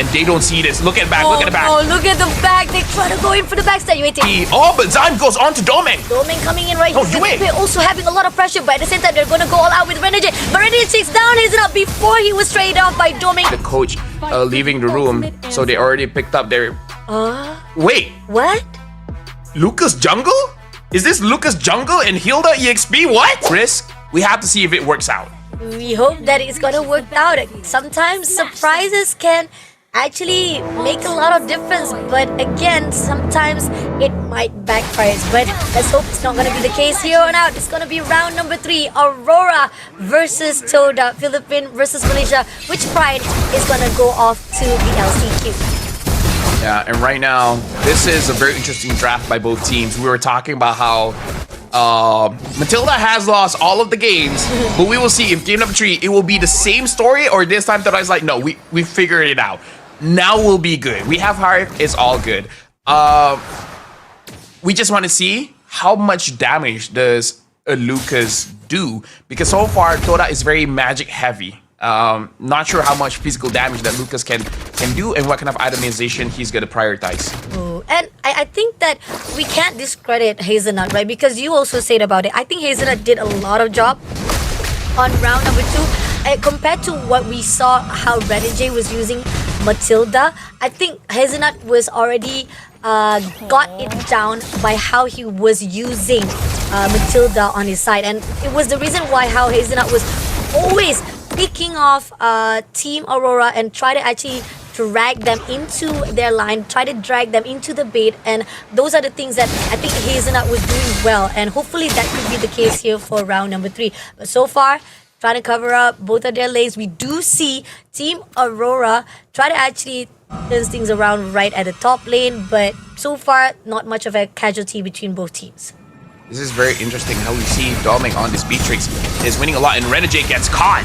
and they don't see this. Look at the back, look at the back. Oh, look at the back. They try to go in for the backstab. You waiting. Oh, but Zaim goes on to Doming. Doming coming in right Oh, here. do it. They're also having a lot of pressure, but at the same time, they're going to go all out with Renegade. But Renegade takes down Hazelnut before he was traded off by Doming. The coach leaving the room, so they already picked up their... Wait, What? Lucas Jungle? Is this Lucas Jungle and Hilda EXP? What? Risk? We have to see if it works out. We hope that it's going to work out. Sometimes surprises can actually make a lot of difference, but again, sometimes it might backfire. But let's hope it's not going to be the case here on out. It's going to be round number 3, Aurora versus Todak, Philippines versus Malaysia. Which pride is going to go off to the LCQ? Yeah, and right now, this is a very interesting draft by both teams. We were talking about how Matilda has lost all of the games, but we will see if game number 3, it will be the same story, or this time Todak is like, no, we figured it out. Now we'll be good. We have heart, it's all good. We just want to see how much damage does Lucas do, because so far Todak is very magic heavy. Not sure how much physical damage that Lucas can do and what kind of itemization he's gonna prioritize. And I think that we can't discredit Hazelnut, right? Because you also said about it. I think Hazelnut did a lot of job on round number 2. Compared to what we saw, how Renegade was using Matilda, I think Hazelnut was already got it down by how he was using Matilda on his side. And it was the reason why how Hazelnut was always picking off Team Aurora and try to actually drag them into their line, try to drag them into the bait, and those are the things that I think Hazelnut was doing well, and hopefully that could be the case here for round number 3. But so far, trying to cover up both of their lanes, we do see Team Aurora try to actually turn things around right at the top lane, but so far, not much of a casualty between both teams. This is very interesting how we see Doming on this Beatrix is winning a lot, and Renegade gets caught.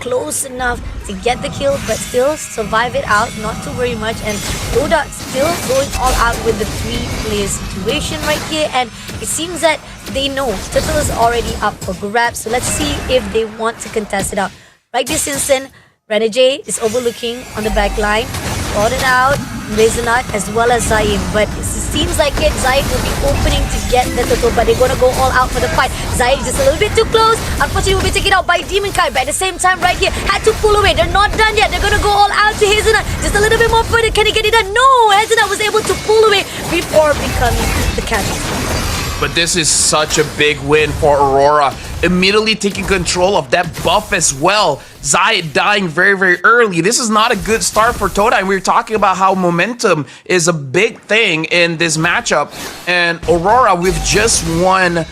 Close enough to get the kill, but still survive it out, not to worry much. And Todak still going all out with the 3-player situation right here, and it seems that they know Turtle is already up for grabs, so let's see if they want to contest it out. Right this instant, Renegade is overlooking on the back line, brought it out, Hazelnut as well as Zaim, but it seems like Zaim will be opening to get the Turtle, but they're gonna go all out for the fight. Zaim is just a little bit too close, unfortunately will be taken out by Demon Kai, but at the same time right here, had to pull away. They're not done yet, they're gonna go all out to Hazelnut, just a little bit more further. Can he get it done? No, Hazelnut was able to pull away before becoming the casualty. But this is such a big win for Aurora. Immediately taking control of that buff as well. Zai dying very, very early. This is not a good start for Todak. And we were talking about how momentum is a big thing in this matchup. And Aurora, with just one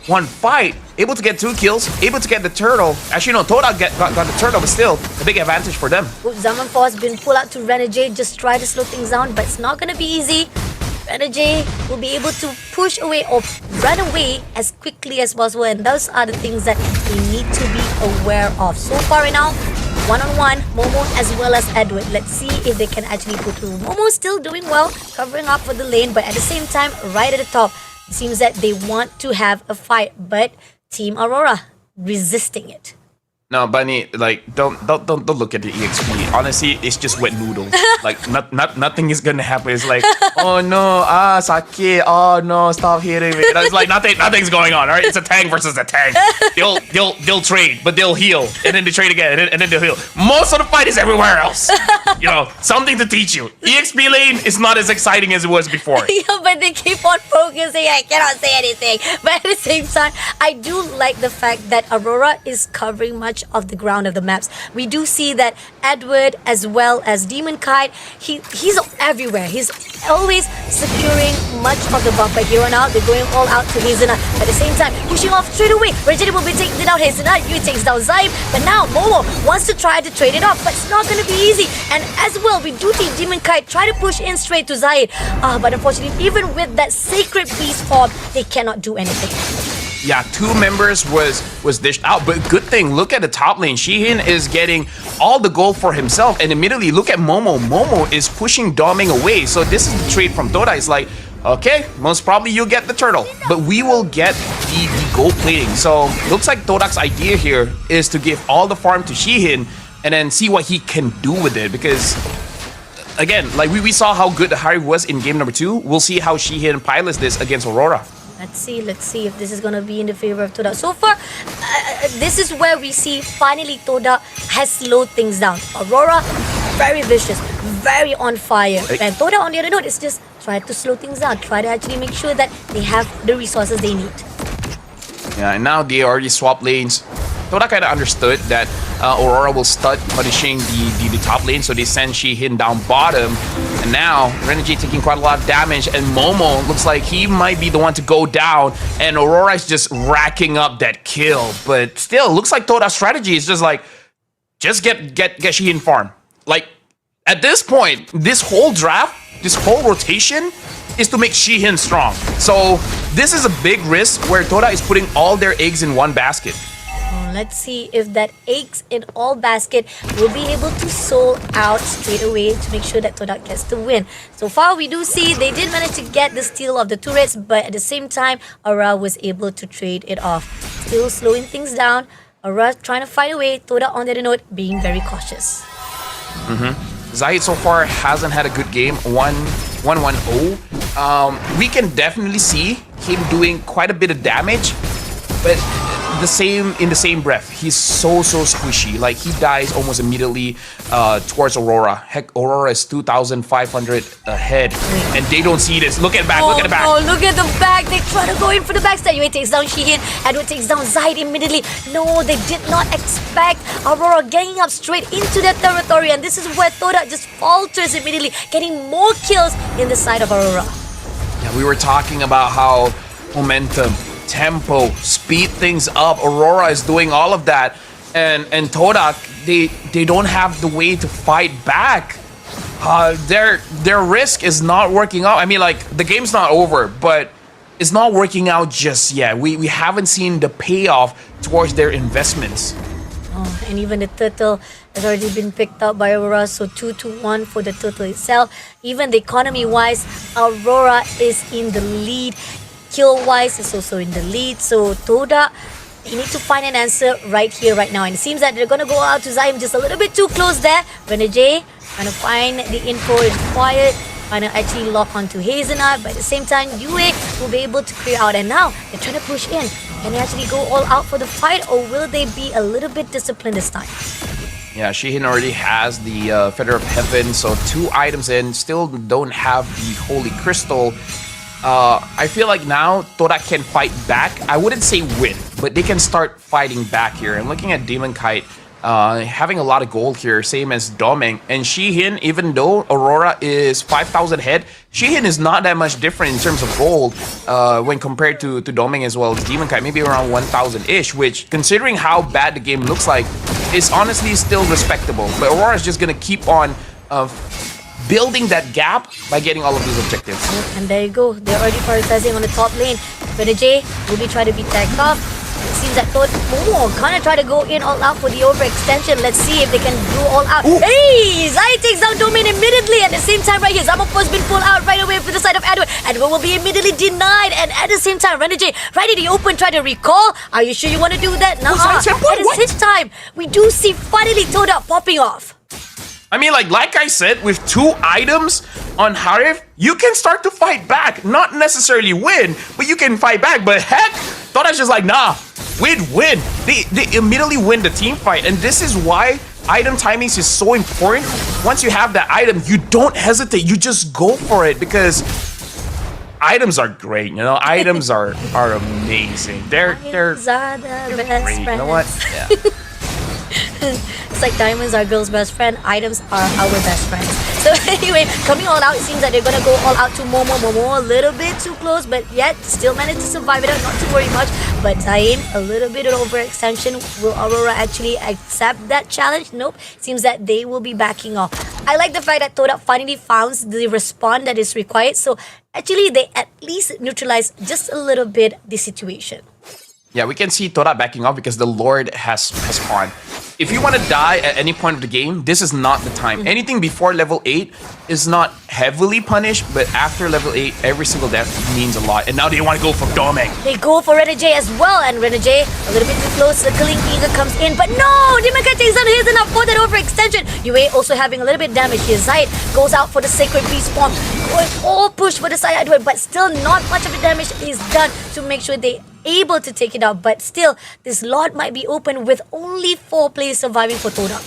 fight, able to get 2 kills, able to get the turtle. Actually, no, Todak got the turtle, but still a big advantage for them. Zaman Force has been pulled out to Renegade, just try to slow things down, but it's not going to be easy. Renegade will be able to push away or run away as quickly as possible, and those are the things that we need to be aware of. So far right now, one-on-one, Momo as well as Edward. Let's see if they can actually go through. Momo still doing well, covering up for the lane, but at the same time, right at the top, it seems that they want to have a fight, but Team Aurora resisting it. No, Bunny, like don't look at the EXP. Honestly, it's just wet noodles. Like nothing is gonna happen. It's like, oh no, sakit. Oh no, stop hitting me. It's like nothing's going on. All right, it's a tank versus a tank. They'll trade, but they'll heal, and then they trade again, and then they'll heal. Most of the fight is everywhere else. You know, something to teach you. EXP lane is not as exciting as it was before. Yeah, but they keep on focusing. I cannot say anything. But at the same time, I do like the fact that Aurora is covering much of the ground of the maps. We do see that Edward as well as Demon Kite, he's everywhere. He's always securing much of the buff. But here on out, they're going all out to Hazelnut. At the same time, pushing off straight away. Reggie will be taking down Hazelnut. You takes down Zaim. But now Momo wants to try to trade it off, but it's not going to be easy. And as well, we do see Demon Kite try to push in straight to Zaid. But unfortunately, even with that Sacred Beast form, they cannot do anything. Yeah, 2 members was dished out, but good thing, look at the top lane. Shihin is getting all the gold for himself, and immediately look at Momo. Momo is pushing Doming away, so this is the trade from Todak. It's like, okay, most probably you'll get the turtle, but we will get the gold plating. So looks like Todak's idea here is to give all the farm to Shihin and then see what he can do with it, because again, like we saw how good the Harry was in game number 2. We'll see how Shihin pilots this against Aurora. Let's see if this is gonna be in the favor of Todak. So far, this is where we see finally Todak has slowed things down. Aurora, very vicious, very on fire. And Todak on the other note is just try to slow things down, try to actually make sure that they have the resources they need. Yeah, and now they already swapped lanes. Todak kind of understood that Aurora will start punishing the top lane, so they send Shihin down bottom. And now, Renegade taking quite a lot of damage, and Momo looks like he might be the one to go down, and Aurora is just racking up that kill. But still, looks like Todak's strategy is just like, just get Shihin farm. Like, at this point, this whole draft, this whole rotation is to make Shihin strong. So, this is a big risk where Todak is putting all their eggs in one basket. Let's see if that eggs in all basket will be able to sold out straight away to make sure that Todak gets the win. So far, we do see they did manage to get the steal of the turrets, but at the same time, Aurora was able to trade it off. Still slowing things down. Aurora trying to find a way. Todak on the other note being very cautious. Zahid so far hasn't had a good game. 1-1-0. We can definitely see him doing quite a bit of damage, but in the same breath, he's so squishy. Like, he dies almost immediately towards Aurora. Heck, Aurora is 2,500 ahead, and they don't see this. Look at the back, look at the back. Oh, look at the back. They try to go in for the backstab. Yue takes down Shihin. Edward takes down Zahid immediately. No, they did not expect Aurora getting up straight into their territory, and this is where Todak just falters immediately, getting more kills in the side of Aurora. Yeah, we were talking about how momentum, tempo, speed things up. Aurora is doing all of that, and Todak, they don't have the way to fight back. Their risk is not working out. I mean, like, the game's not over, but it's not working out just yet. We haven't seen the payoff towards their investments. Oh, and even the turtle has already been picked up by Aurora, so 2-1 for the turtle itself. Even the economy-wise, Aurora is in the lead. Kill-wise, is also in the lead. So Todak, you need to find an answer right here, right now. And it seems that they're going to go out to Zaim just a little bit too close there. Renegade trying to find the info is quiet, trying to actually lock onto Hazelnut, but at the same time, Yue will be able to clear out. And now they're trying to push in. Can they actually go all out for the fight, or will they be a little bit disciplined this time? Yeah, Shihin already has the Feather of Heaven, so 2 items in. Still don't have the Holy Crystal. I feel like now Todak can fight back. I wouldn't say win, but they can start fighting back here. And looking at Demon Kite, having a lot of gold here, same as Doming. And Shihin, even though Aurora is 5,000 head, Shihin is not that much different in terms of gold when compared to Doming as well as Demon Kite, maybe around 1,000-ish, which, considering how bad the game looks like, is honestly still respectable. But Aurora is just going to keep on building that gap by getting all of these objectives. And there you go. They're already prioritizing on the top lane. Renegade will be trying to be tagged off. It seems that Momo kind of try to go in all out for the overextension. Let's see if they can do all out. Ooh. Hey! Zai takes down Domain immediately. At the same time right here, Zamopo's been pulled out right away for the side of Edward. Edward will be immediately denied. And at the same time, Renegade right in the open try to recall. Are you sure you want to do that? Nah, it is his time. We do see finally Todak popping off. I mean, like I said, with 2 items on Harif, you can start to fight back. Not necessarily win, but you can fight back. But heck, Todak's just like, nah, win. They immediately win the team fight. And this is why item timings is so important. Once you have that item, you don't hesitate. You just go for it, because items are great, you know. Items are amazing. They're the best great. You know what? Yeah. It's like diamonds are girls' best friend, items are our best friends. So anyway, coming all out, it seems that they're gonna go all out to Momo. Momo a little bit too close, but yet still managed to survive it out, not to worry much. But Zaim, a little bit of overextension. Will Aurora actually accept that challenge? Nope. Seems that they will be backing off. I like the fact that Todak finally found the respawn that is required. So actually, they at least neutralize just a little bit the situation. Yeah, we can see Todak backing off because the Lord has spawned. if you want to die at any point of the game, this is not the time. Anything before level 8 is not heavily punished, but after level 8, every single death means a lot. And now they want to go for Domeng. They go for Renegade as well, and Renegade a little bit too close. Circling Eagle comes in, but no! Dimaka takes on his enough for that overextension. Yue also having a little bit damage here. Zayed goes out for the Sacred Beast Form. Going all push for the side, but still not much of the damage is done to make sure they able to take it out. But still, this lot might be open with only 4 players surviving for Todak.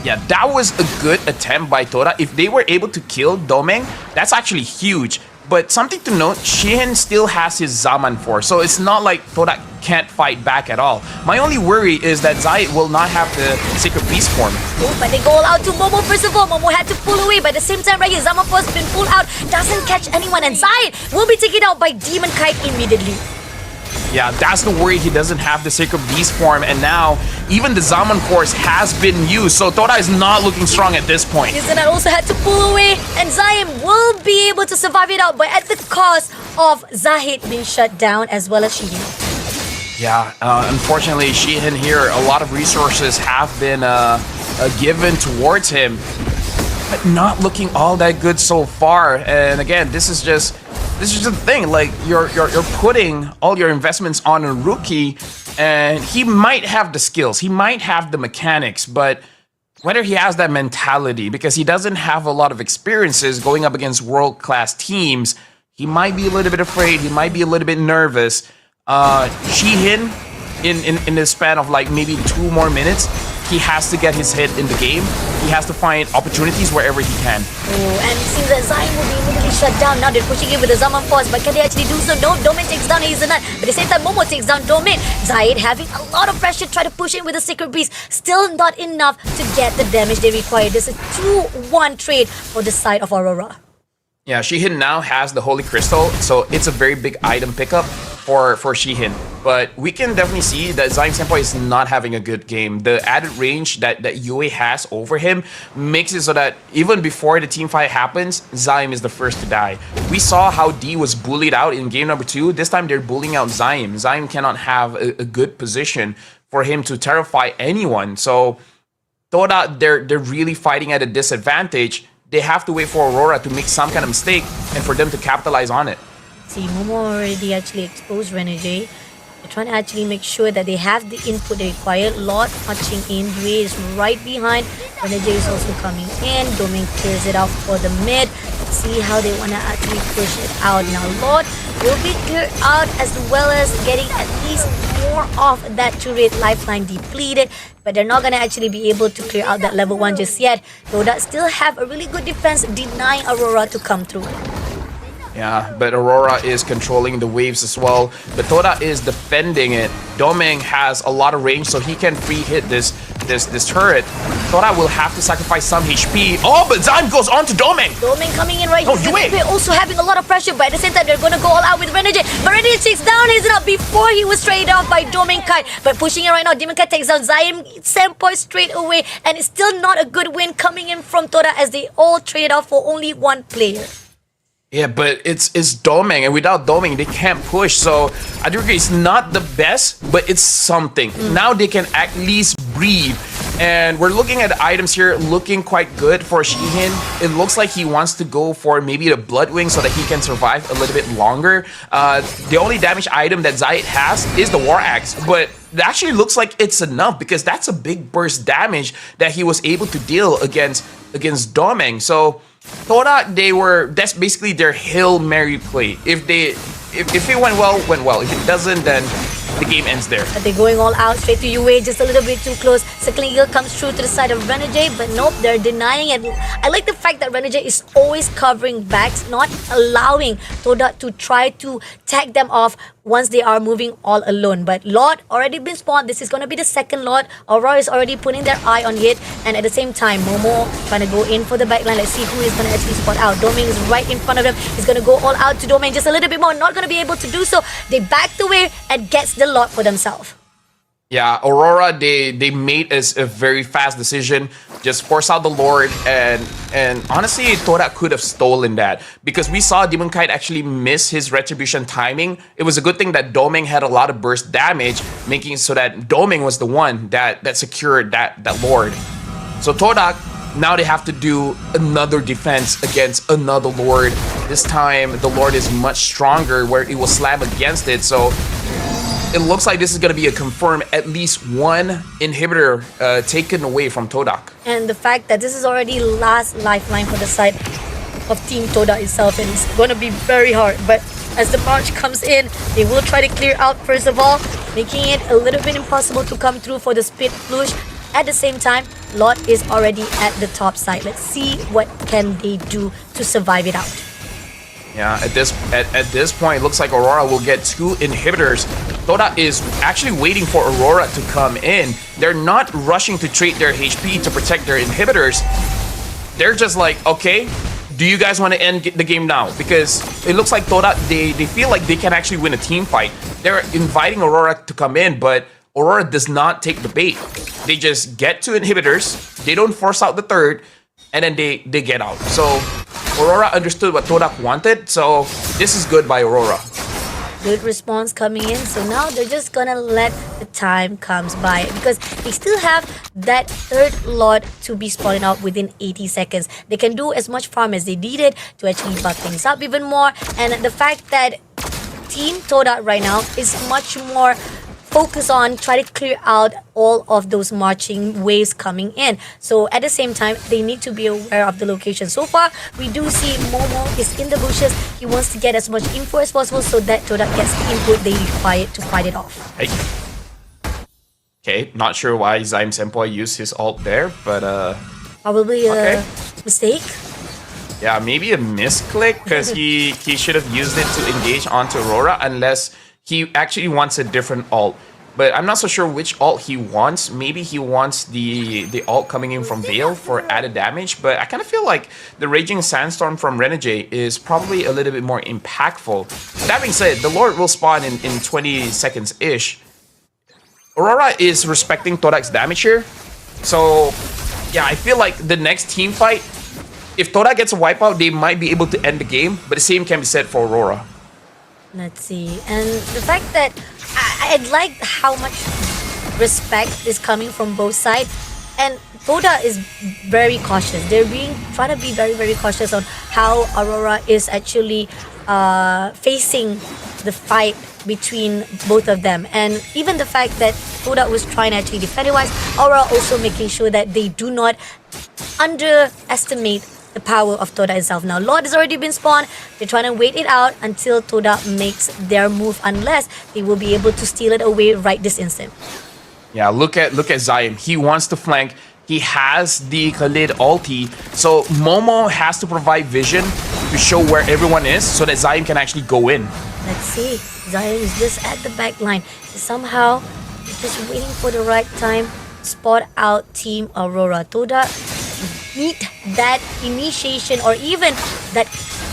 Yeah, that was a good attempt by Todak. If they were able to kill Domeng, that's actually huge. But something to note, Shihin still has his Zaman Force, so it's not like Todak can't fight back at all. My only worry is that Zayed will not have the Sacred Beast form. Oh, but they go all out to Momo first of all. Momo had to pull away, but at the same time right here, Zaman Force been pulled out, doesn't catch anyone, and Zayed will be taken out by Demon Kite immediately. Yeah, that's the worry. He doesn't have the Sacred Beast form, and now even the Zaman Force has been used, so Todak is not looking strong at this point. Yizanat also had to pull away, and Zaim will be able to survive it out, but at the cost of Zahid being shut down as well as Shihin. Yeah, unfortunately, Shihin here, a lot of resources have been given towards him, but not looking all that good so far. And again, this is just the thing. Like you're putting all your investments on a rookie, and he might have the skills, he might have the mechanics, but whether he has that mentality, because he doesn't have a lot of experiences going up against world-class teams, he might be a little bit afraid, he might be a little bit nervous. Shihin, in the span of like maybe 2 more minutes, he has to get his hit in the game. He has to find opportunities wherever he can. Oh, and it seems that Zayn will be immediately shut down. Now they're pushing in with the Zaman Force, but can they actually do so? No, Domain takes down Hazelnut, but at the same time Momo takes down Domain. Zayn having a lot of pressure, try to push in with the Sacred Beast. Still not enough to get the damage they require. This is a 2-1 trade for the side of Aurora. Yeah, Shihin now has the Holy Crystal, so it's a very big item pickup for Shihin. But we can definitely see that Zaim Senpai is not having a good game. The added range that Yue has over him makes it so that even before the team fight happens, Zaim is the first to die. We saw how D was bullied out in game number 2. This time they're bullying out Zaim. Zaim cannot have a good position for him to terrify anyone. So Toda, they're really fighting at a disadvantage. They have to wait for Aurora to make some kind of mistake and for them to capitalize on it. See, Momo already actually exposed Renegade. They're trying to actually make sure that they have the input they require. Lot touching in. Yue is right behind. Renegade is also coming in. Domain clears it out for the mid. Let's see how they want to actually push it out. Now, Lot will be cleared out as well as getting at least more of that turret lifeline depleted. But they're not going to actually be able to clear out that level 1 just yet. Todak still have a really good defense, denying Aurora to come through. Yeah, but Aurora is controlling the waves as well. But Todak is defending it. Domeng has a lot of range, so he can free hit this turret. Todak will have to sacrifice some HP. Oh, but Zaim goes on to Domeng. Domeng coming in right here. Yue also having a lot of pressure, but at the same time, they're going to go all out with Renegade. But Renegade takes down Hazelnut before he was traded off by Domeng Kite. But pushing in right now, Demon Kite takes down Zaim Senpai straight away. And it's still not a good win coming in from Todak as they all trade off for only 1 player. Yeah, but it's Domeng, and without Domeng, they can't push. So I do agree, it's not the best, but it's something. Now they can at least breathe. And we're looking at the items here, looking quite good for Shihin. It looks like he wants to go for maybe the Bloodwing so that he can survive a little bit longer. The only damage item that Zayed has is the War Axe, but it actually looks like it's enough because that's a big burst damage that he was able to deal against Domeng. So Todak, that's basically their Hail Mary play. If it went well, went well. If it doesn't, then the game ends there. But they're going all out straight to Yue, just a little bit too close. Circling Eagle comes through to the side of Renegade, but nope, they're denying it. I like the fact that Renegade is always covering backs, not allowing Todak to try to tag them off once they are moving all alone. But Lord already been spawned. This is going to be the second Lord. Aurora is already putting their eye on it. And at the same time, Momo trying to go in for the backline. Let's see who is going to actually spot out. Domain is right in front of them. He's going to go all out to Domain just a little bit more. Not going to be able to do so. They backed away and gets the Lord for themselves. Yeah, Aurora, they made a very fast decision, just force out the Lord, and honestly, Todak could have stolen that because we saw Demon Kite actually miss his retribution timing. It was a good thing that Doming had a lot of burst damage, making it so that Doming was the one that secured that Lord. So Todak, now they have to do another defense against another Lord. This time, the Lord is much stronger, where it will slam against it. So it looks like this is going to be a confirmed at least one inhibitor taken away from Todak. And the fact that this is already last lifeline for the side of Team Todak itself, and it's going to be very hard. But as the March comes in, they will try to clear out first of all, making it a little bit impossible to come through for the split flush. At the same time, Lot is already at the top side. Let's see what can they do to survive it out. Yeah, at this point, it looks like Aurora will get 2 inhibitors. Todak is actually waiting for Aurora to come in. They're not rushing to trade their HP to protect their inhibitors. They're just like, okay, do you guys want to end the game now? Because it looks like Todak, they feel like they can actually win a team fight. They're inviting Aurora to come in, but Aurora does not take the bait. They just get 2 inhibitors, they don't force out the third, and then they get out. So Aurora understood what Todak wanted, so this is good by Aurora. Good response coming in, so now they're just gonna let the time comes by because they still have that third lot to be spawning out within 80 seconds. They can do as much farm as they needed to actually buff things up even more, and the fact that Team Todak right now is much more focus on try to clear out all of those marching waves coming in. So at the same time, they need to be aware of the location. So far, we do see Momo is in the bushes. He wants to get as much info as possible so that Todak gets the input they require to fight it off. Hey. Okay, not sure why Zaim Senpai used his ult there, but Probably a mistake. Yeah, maybe a misclick because he should have used it to engage onto Aurora unless he actually wants a different ult. But I'm not so sure which ult he wants. Maybe he wants the ult coming in from Veil for added damage. But I kind of feel like the Raging Sandstorm from Renegade is probably a little bit more impactful. That being said, the Lord will spawn in 20 seconds-ish. Aurora is respecting Todak's damage here. So, yeah, I feel like the next team fight, if Todak gets a wipeout, they might be able to end the game. But the same can be said for Aurora. Let's see. And the fact that I like how much respect is coming from both sides. And Todak is very cautious. They're trying to be very, very cautious on how Aurora is actually facing the fight between both of them. And even the fact that Todak was trying to actually defend it wise, Aurora also making sure that they do not underestimate the power of Todak itself. Now, Lord has already been spawned. They're trying to wait it out until Todak makes their move, unless they will be able to steal it away right this instant. Yeah, look at Zaim. He wants to flank. He has the Khalid ulti. So Momo has to provide vision to show where everyone is so that Zaim can actually go in. Let's see. Zaim is just at the back line. Somehow, just waiting for the right time. Spot out Team Aurora. Todak need that initiation or even that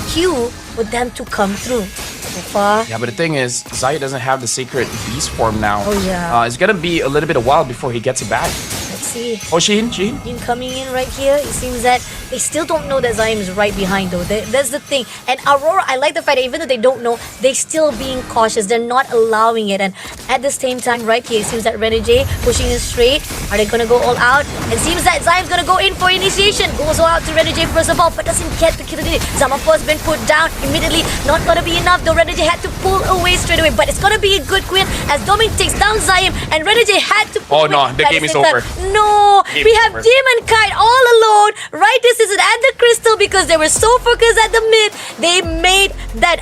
cue for them to come through. So far. Yeah, but the thing is, Zai doesn't have the sacred beast form now. Oh yeah. It's gonna be a little bit of a while before he gets it back. Let's see. Oh, Sheen. Coming in right here. It seems that they still don't know that Zaim is right behind though. That's the thing. And Aurora, I like the fact that even though they don't know, they still being cautious. They're not allowing it. And at the same time, right here, it seems that Renegade pushing in straight. Are they gonna go all out? It seems that Zaim's gonna go in for initiation. Goes all out to Renegade first of all, but doesn't get the kill. Zamapo has been put down immediately. Not gonna be enough though. Renegade had to pull away straight away, but it's gonna be a good queen as Domin takes down Zaim, and Renegade had to pull away. Oh no, the game is over. No, we have Demon Kite all alone. Right, this is at the crystal because they were so focused at the mid. They made that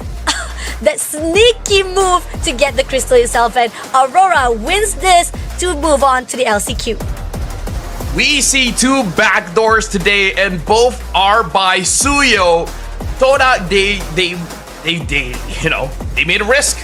that sneaky move to get the crystal itself, and Aurora wins this to move on to the LCQ. We see 2 backdoors today, and both are by Suyo. Todak, they made a risk,